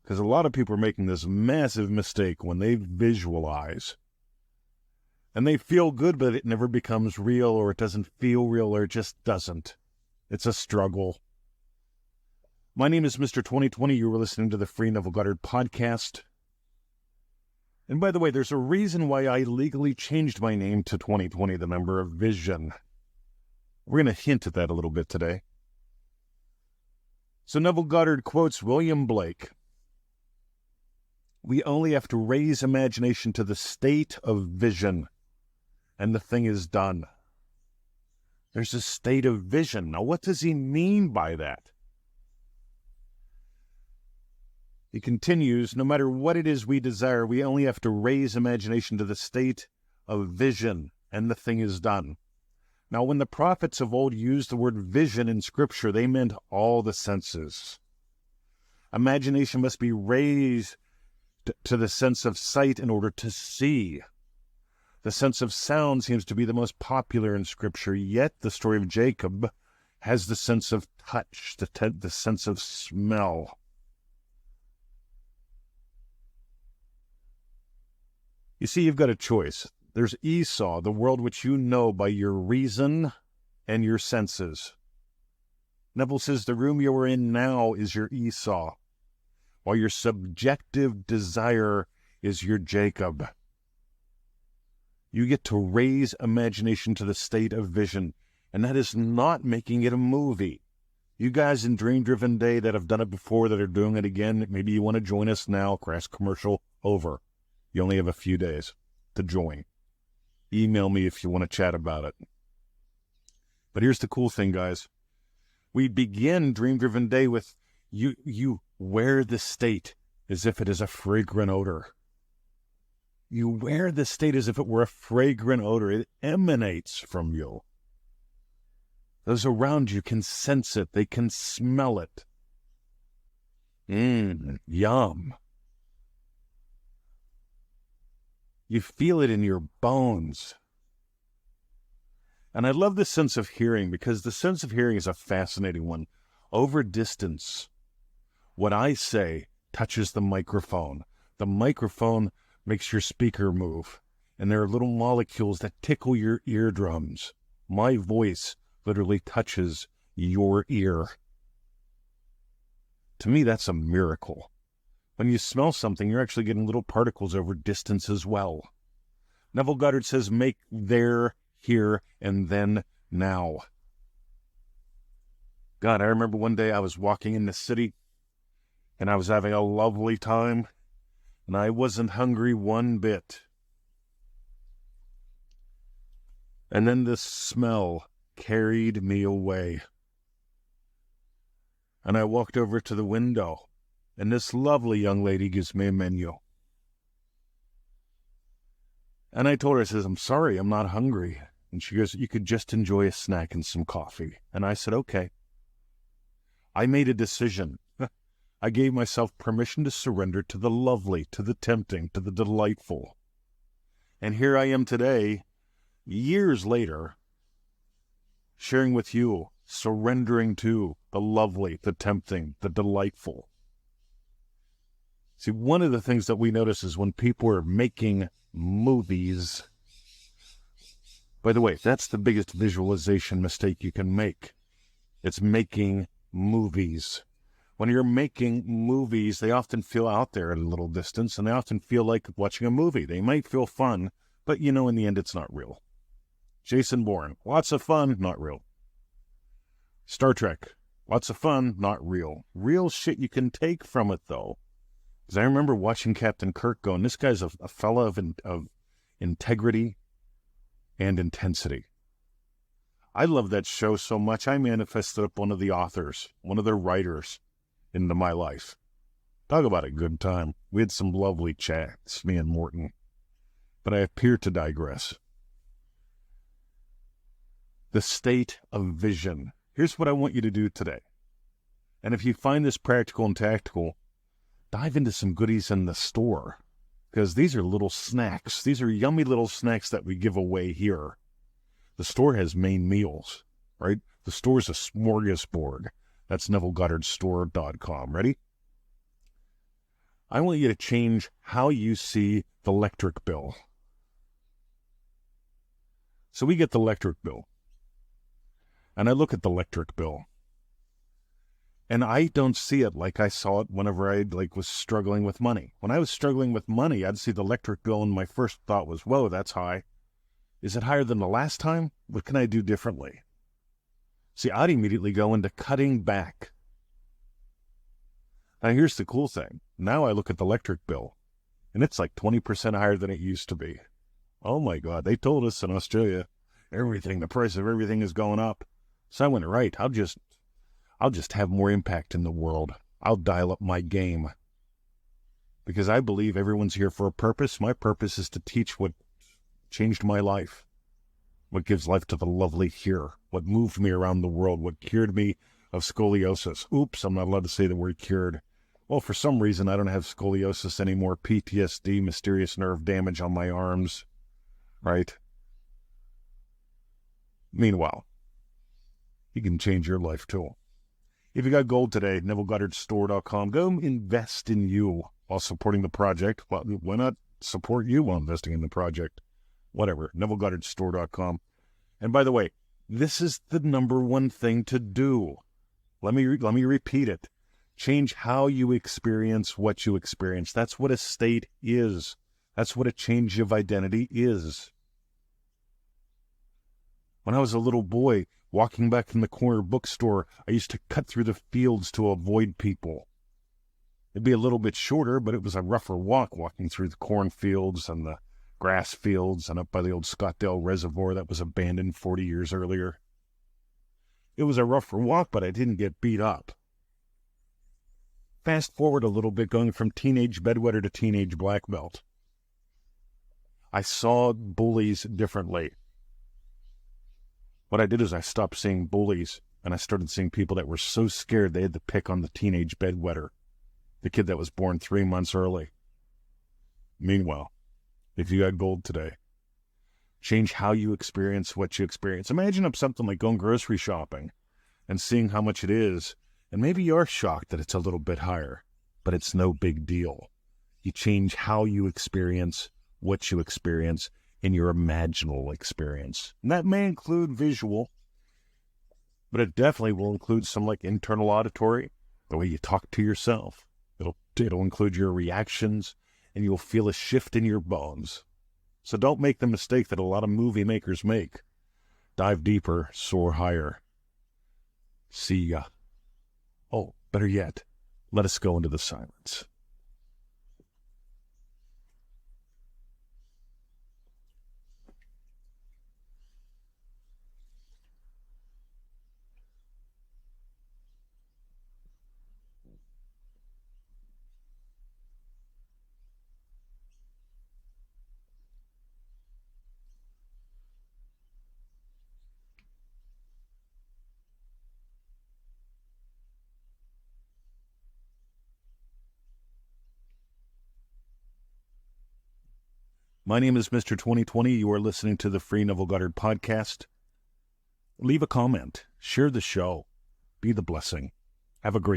Because a lot of people are making this massive mistake when they visualize. And they feel good, but it never becomes real, or it doesn't feel real, or it just doesn't. It's a struggle. My name is Mr. 2020. You were listening to the Free Neville Goddard podcast. And by the way, there's a reason why I legally changed my name to 2020, the number of vision. We're going to hint at that a little bit today. So Neville Goddard quotes William Blake. We only have to raise imagination to the state of vision, and the thing is done. There's a state of vision. Now, what does he mean by that? He continues, no matter what it is we desire, we only have to raise imagination to the state of vision, and the thing is done. Now, when the prophets of old used the word vision in Scripture, they meant all the senses. Imagination must be raised to the sense of sight in order to see. The sense of sound seems to be the most popular in Scripture, yet the story of Jacob has the sense of touch, the sense of smell. You see, you've got a choice. There's Esau, the world which you know by your reason and your senses. Neville says the room you are in now is your Esau, while your subjective desire is your Jacob. You get to raise imagination to the state of vision, and that is not making it a movie. You guys in Dream Driven Day that have done it before, that are doing it again, maybe you want to join us now. Crash commercial over. You only have a few days to join. Email me if you want to chat about it. But here's the cool thing, guys. We begin Dream Driven Day with you wear the state as if it is a fragrant odor. You wear the state as if it were a fragrant odor. It emanates from you. Those around you can sense it. They can smell it. Yum. You feel it in your bones. And I love the sense of hearing, because the sense of hearing is a fascinating one. Over distance, what I say touches the microphone. The microphone makes your speaker move, and there are little molecules that tickle your eardrums. My voice literally touches your ear. To me, that's a miracle. When you smell something, you're actually getting little particles over distance as well. Neville Goddard says, make there, here, and then now. God, I remember one day I was walking in the city, and I was having a lovely time, and I wasn't hungry one bit. And then this smell carried me away. And I walked over to the window, and this lovely young lady gives me a menu. And I told her, I says, I'm sorry, I'm not hungry. And she goes, you could just enjoy a snack and some coffee. And I said, okay. I made a decision. I gave myself permission to surrender to the lovely, to the tempting, to the delightful. And here I am today, years later, sharing with you, surrendering to the lovely, the tempting, the delightful. See, one of the things that we notice is when people are making movies. By the way, that's the biggest visualization mistake you can make. It's making movies. When you're making movies, they often feel out there at a little distance, and they often feel like watching a movie. They might feel fun, but you know, in the end, it's not real. Jason Bourne, lots of fun, not real. Star Trek, lots of fun, not real. Real shit you can take from it, though. Because I remember watching Captain Kirk going, this guy's a fella of integrity and intensity. I love that show so much, I manifested up one of the authors, one of their writers, into my life. Talk about a good time. We had some lovely chats, me and Morton. But I appear to digress. The state of vision. Here's what I want you to do today. And if you find this practical and tactical, dive into some goodies in the store. Because these are little snacks. These are yummy little snacks that we give away here. The store has main meals, right? The store is a smorgasbord. That's NevilleGoddardStore.com. Ready? I want you to change how you see the electric bill. So we get the electric bill. And I look at the electric bill. And I don't see it like I saw it whenever I was struggling with money. When I was struggling with money, I'd see the electric bill and my first thought was, whoa, that's high. Is it higher than the last time? What can I do differently? See, I'd immediately go into cutting back. Now, here's the cool thing. Now I look at the electric bill, and it's like 20% higher than it used to be. Oh, my God. They told us in Australia, the price of everything is going up. So I went, right, I'll just have more impact in the world. I'll dial up my game. Because I believe everyone's here for a purpose. My purpose is to teach what changed my life, what gives life to the lovely here, what moved me around the world, what cured me of scoliosis. Oops, I'm not allowed to say the word cured. Well, for some reason, I don't have scoliosis anymore. PTSD, mysterious nerve damage on my arms, right? Meanwhile, you can change your life too. If you got gold today, NevilleGoddardStore.com. Go invest in you while supporting the project. Well, why not support you while investing in the project? Whatever, NevilleGoddardStore.com. And by the way, this is the number one thing to do. Let me repeat it. Change how you experience what you experience. That's what a state is. That's what a change of identity is. When I was a little boy, walking back from the corner bookstore, I used to cut through the fields to avoid people. It'd be a little bit shorter, but it was a rougher walk, walking through the cornfields and the grass fields and up by the old Scottdale Reservoir that was abandoned 40 years earlier. It was a rougher walk, but I didn't get beat up. Fast forward a little bit, going from teenage bedwetter to teenage black belt. I saw bullies differently. What I did is I stopped seeing bullies, and I started seeing people that were so scared they had to pick on the teenage bedwetter, the kid that was born 3 months early. Meanwhile, if you got gold today, change how you experience what you experience. Imagine up something like going grocery shopping and seeing how much it is, and maybe you're shocked that it's a little bit higher, but it's no big deal. You change how you experience what you experience in your imaginal experience. And that may include visual, but it definitely will include some internal auditory, the way you talk to yourself. It'll include your reactions, and you'll feel a shift in your bones. So don't make the mistake that a lot of movie makers make. Dive deeper, soar higher. See ya. Oh, better yet, let us go into the silence. My name is Mr. 2020. You are listening to the Free Neville Goddard podcast. Leave a comment. Share the show. Be the blessing. Have a great